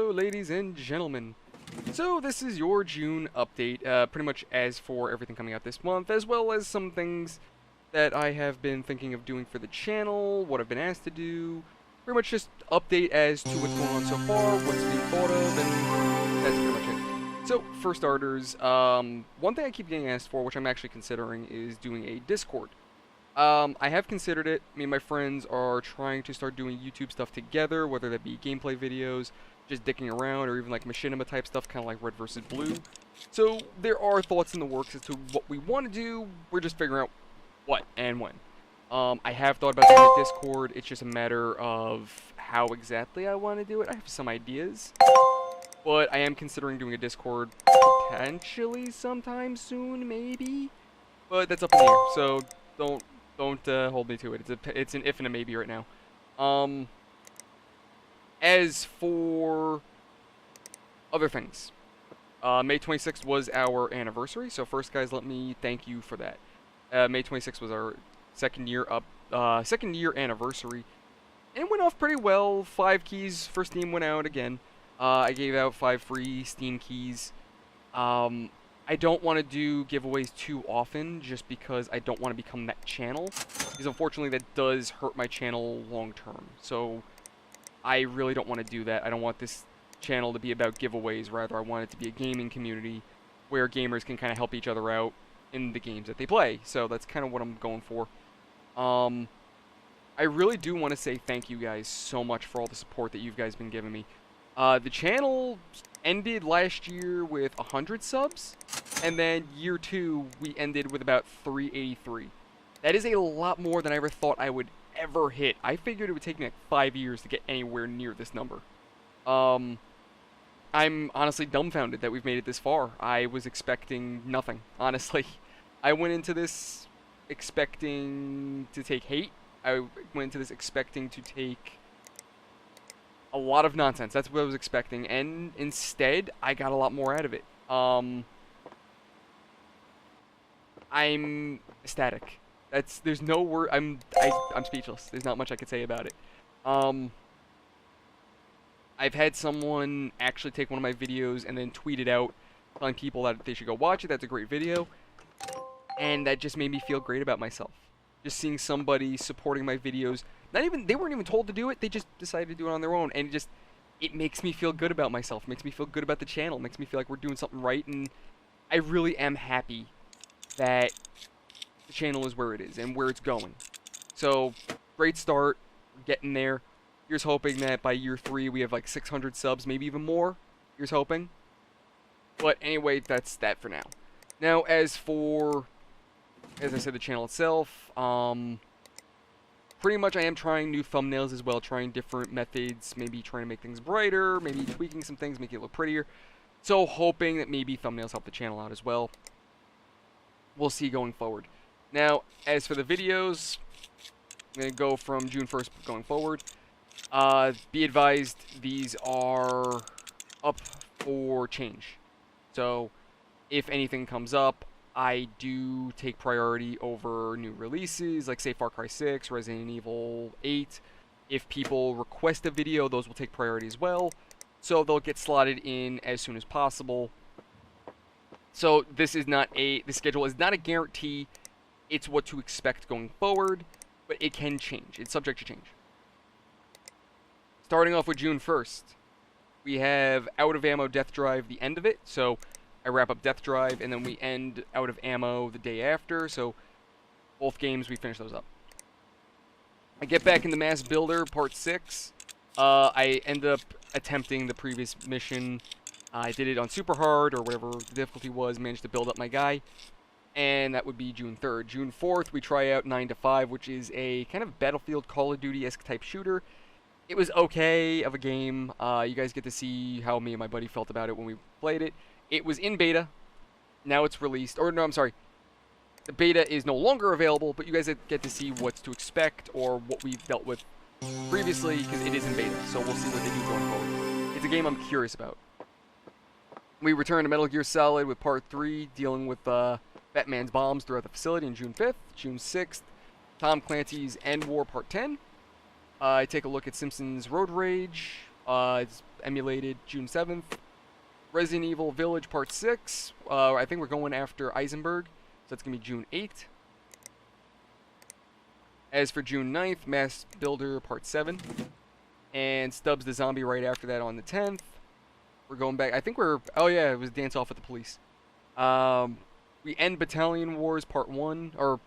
Hello, ladies and gentlemen. So this is your June update, pretty much as for everything coming out this month, as well as some things that I have been thinking of doing for the channel, what I've been asked to do, pretty much just update as to what's going on so far, what's being thought of, and that's pretty much it. So, for starters, one thing I keep getting asked for, which I'm actually considering, is doing a Discord. I have considered it. Me and my friends are trying to start doing YouTube stuff together, whether that be gameplay videos, just dicking around, or even like machinima type stuff, kind of like Red vs. Blue. So there are thoughts in the works as to what we want to do. We're just figuring out what and when. I have thought about doing a Discord. It's just a matter of how exactly I want to do it. I have some ideas, but I am considering doing a Discord potentially sometime soon, maybe. But that's up in the air, so don't hold me to it. It's an if and a maybe right now. As for other things, May 26th was our anniversary. So first, guys, let me thank you for that. May 26th was our second year anniversary, and it went off pretty well. 5 keys for Steam went out again. I gave out 5 free Steam keys. I don't want to do giveaways too often, just because I don't want to become that channel, because unfortunately that does hurt my channel long term. So I really don't want to do that. I don't want this channel to be about giveaways. Rather, I want it to be a gaming community where gamers can kind of help each other out in the games that they play. So that's kind of what I'm going for. I really do want to say thank you guys so much for all the support that you guys been giving me. The channel ended last year with 100 subs, and then year 2 we ended with about 383. That is a lot more than I ever thought I would ever hit. I figured it would take me like 5 years to get anywhere near this number. I'm honestly dumbfounded that we've made it this far. I was expecting nothing, honestly. I went into this expecting to take hate. I went into this expecting to take a lot of nonsense. That's what I was expecting, and instead I got a lot more out of it. I'm ecstatic. There's no word. I'm speechless. There's not much I could say about it. I've had someone actually take one of my videos and then tweet it out, telling people that they should go watch it. That's a great video, and that just made me feel great about myself. Just seeing somebody supporting my videos. They weren't even told to do it. They just decided to do it on their own, and it makes me feel good about myself. It makes me feel good about the channel. It makes me feel like we're doing something right, and I really am happy that the channel is where it is and where it's going. So, great start. We're getting there. Here's hoping that by year 3 we have like 600 subs, maybe even more. Here's hoping. But anyway, that's that for now. Now, as I said, the channel itself, pretty much I am trying new thumbnails as well, trying different methods, maybe trying to make things brighter, maybe tweaking some things, making it look prettier. So hoping that maybe thumbnails help the channel out as well. We'll see going forward. Now, as for the videos, I'm going to go from June 1st going forward. Be advised, these are up for change. So, if anything comes up, I do take priority over new releases, like say Far Cry 6, Resident Evil 8. If people request a video, those will take priority as well. So they'll get slotted in as soon as possible. So this schedule is not a guarantee. It's what to expect going forward, but it can change. It's subject to change. Starting off with June 1st, we have Out of Ammo Death Drive, the end of it. So I wrap up Death Drive, and then we end Out of Ammo the day after, so both games, we finish those up. I get back into Mass Builder, Part 6. I end up attempting the previous mission. I did it on Super Hard, or whatever the difficulty was, managed to build up my guy, and that would be June 3rd. June 4th, we try out 9 to 5, which is a kind of Battlefield Call of Duty-esque type shooter. It was okay of a game. You guys get to see how me and my buddy felt about it when we played it. It was in beta. Now it's released. Or, no, I'm sorry. The beta is no longer available, but you guys get to see what's to expect or what we've dealt with previously, because it is in beta. So we'll see what they do going forward. It's a game I'm curious about. We return to Metal Gear Solid with Part 3, dealing with Batman's bombs throughout the facility on June 5th. June 6th, Tom Clancy's End War Part 10. I take a look at Simpsons Road Rage. It's emulated June 7th. Resident Evil Village Part 6. I think we're going after Eisenberg, so that's going to be June 8th. As for June 9th, Mass Builder Part 7. And Stubbs the Zombie right after that on the 10th. We're going back. I think we're... Oh, yeah, it was Dance Off with the Police. We end Battalion Wars Part 1. Or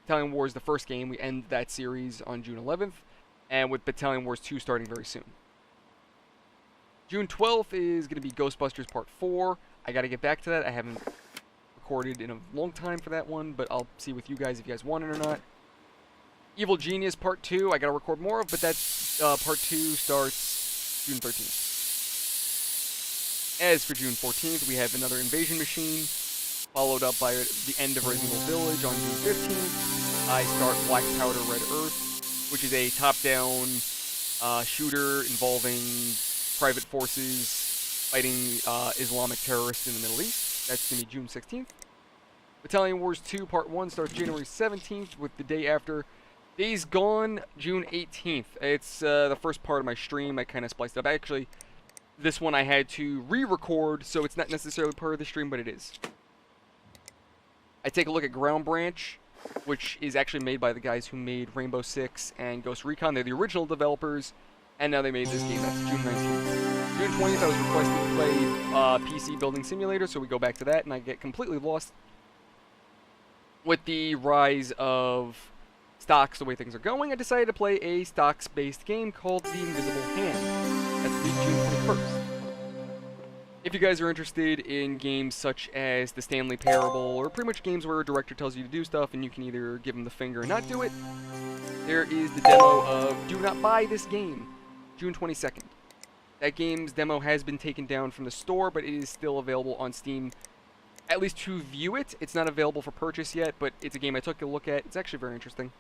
Battalion Wars, the first game. We end that series on June 11th. And with Battalion Wars 2 starting very soon. June 12th is going to be Ghostbusters Part 4. I got to get back to that. I haven't recorded in a long time for that one, but I'll see with you guys if you guys want it or not. Evil Genius Part 2, I got to record more of, but that Part 2 starts June 13th. As for June 14th, we have another Invasion Machine, followed up by the end of Resident Evil Village on June 15th. I start Black Powder Red Earth, which is a top-down shooter involving private forces fighting Islamic terrorists in the Middle East. That's going to be June 16th. Battalion Wars 2 Part 1 starts January 17th, with the day after Days Gone, June 18th. It's the first part of my stream. I kind of spliced it up. Actually, this one I had to re-record, so it's not necessarily part of the stream, but it is. I take a look at Ground Branch, which is actually made by the guys who made Rainbow Six and Ghost Recon. They're the original developers, and now they made this game. That's June 19th. June 20th, I was requested to play PC Building Simulator, so we go back to that, and I get completely lost with the rise of stocks, the way things are going. I decided to play a stocks-based game called The Invisible Hand. That's June 21st. If you guys are interested in games such as The Stanley Parable, or pretty much games where a director tells you to do stuff and you can either give him the finger or not do it, there is the demo of Do Not Buy This Game, June 22nd. That game's demo has been taken down from the store, but it is still available on Steam, at least to view it. It's not available for purchase yet, but it's a game I took a look at. It's actually very interesting.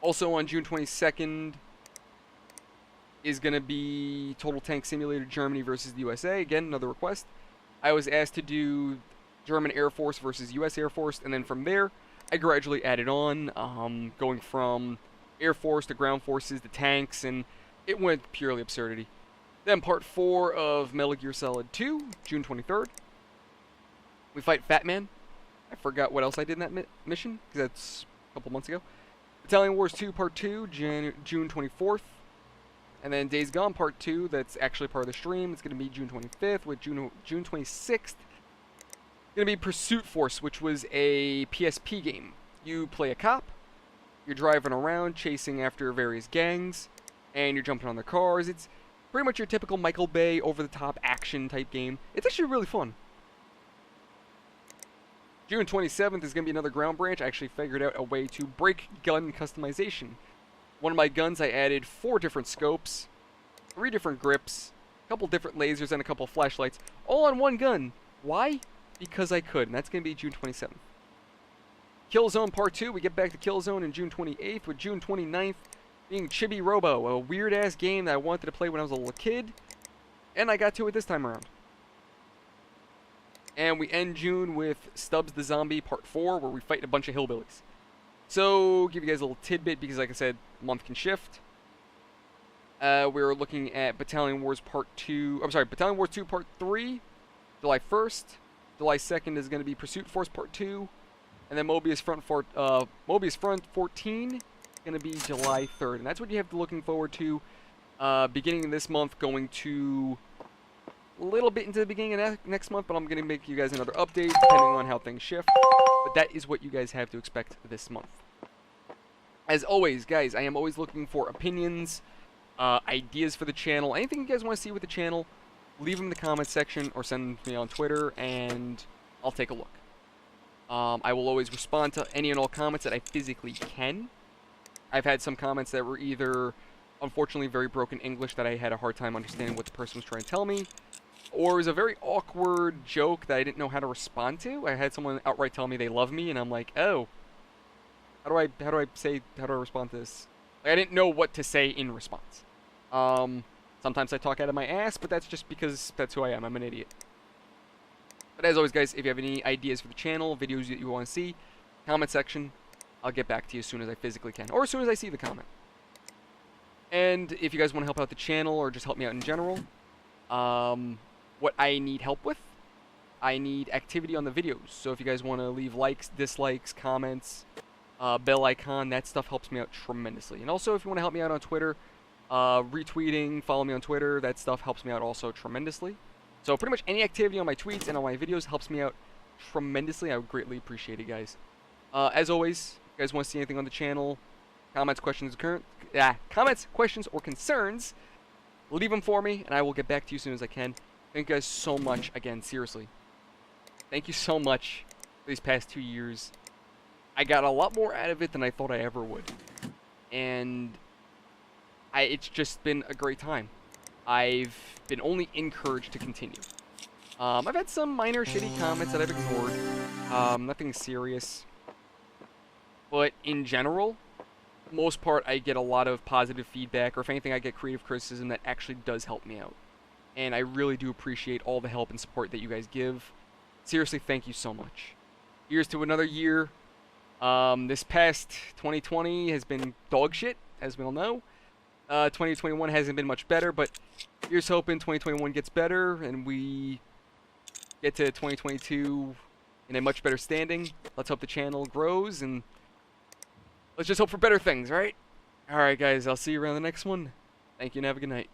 Also on June 22nd is going to be Total Tank Simulator Germany versus the USA. Again, another request. I was asked to do German Air Force versus US Air Force, and then from there, I gradually added on, going from Air Force to ground forces to tanks, and it went purely absurdity. Then Part 4 of Metal Gear Solid 2, June 23rd. We fight Fat Man. I forgot what else I did in that mission, because that's a couple months ago. Battalion Wars 2 Part 2, June 24th. And then Days Gone Part 2, that's actually part of the stream. It's going to be June 25th, with June 26th. Going to be Pursuit Force, which was a PSP game. You play a cop, you're driving around chasing after various gangs, and you're jumping on their cars. It's pretty much your typical Michael Bay over-the-top action type game. It's actually really fun. June 27th is going to be another Ground Branch. I actually figured out a way to break gun customization. One of my guns, I added 4 different scopes, 3 different grips, a couple different lasers, and a couple flashlights, all on one gun. Why? Because I could, and that's going to be June 27th. Killzone Part 2, we get back to Killzone in June 28th, with June 29th being Chibi Robo, a weird-ass game that I wanted to play when I was a little kid, and I got to it this time around. And we end June with Stubbs the Zombie Part 4, where we fight a bunch of hillbillies. So, give you guys a little tidbit, because like I said, month can shift. We're looking at Battalion Wars Part 2, Battalion Wars 2 Part 3, July 1st. July 2nd is going to be Pursuit Force Part 2. And then Mobius Front 14 is going to be July 3rd. And that's what you have to looking forward to. Beginning of this month, going to a little bit into the beginning of next month, but I'm going to make you guys another update depending on how things shift. But that is what you guys have to expect this month. As always, guys, I am always looking for opinions, ideas for the channel, anything you guys want to see with the channel, leave them in the comments section or send them to me on Twitter, and I'll take a look. I will always respond to any and all comments that I physically can. I've had some comments that were either, unfortunately, very broken English that I had a hard time understanding what the person was trying to tell me, or it was a very awkward joke that I didn't know how to respond to. I had someone outright tell me they love me, and I'm like, oh, how do I respond to this? Like, I didn't know what to say in response. Sometimes I talk out of my ass, but that's just because that's who I am. I'm an idiot. But as always, guys, if you have any ideas for the channel, videos that you want to see, comment section, I'll get back to you as soon as I physically can, or as soon as I see the comment. And if you guys want to help out the channel or just help me out in general, what I need help with, I need activity on the videos. So if you guys want to leave likes, dislikes, comments, bell icon, that stuff helps me out tremendously. And also if you want to help me out on Twitter, retweeting, follow me on Twitter, that stuff helps me out also tremendously. So pretty much any activity on my tweets and on my videos helps me out tremendously. I would greatly appreciate it, guys. As always, if you guys want to see anything on the channel, comments, questions, questions, or concerns, leave them for me, and I will get back to you as soon as I can. Thank you guys so much, again, seriously. Thank you so much for these past 2 years. I got a lot more out of it than I thought I ever would. And it's just been a great time. I've been only encouraged to continue. I've had some minor shitty comments that I've ignored. Nothing serious. But in general, most part, I get a lot of positive feedback, or if anything, I get creative criticism that actually does help me out. And I really do appreciate all the help and support that you guys give. Seriously, thank you so much. Here's to another year. This past 2020 has been dog shit, as we all know. 2021 hasn't been much better, but here's hoping 2021 gets better and we get to 2022 in a much better standing. Let's hope the channel grows, and let's just hope for better things, right? Alright, guys, I'll see you around the next one. Thank you and have a good night.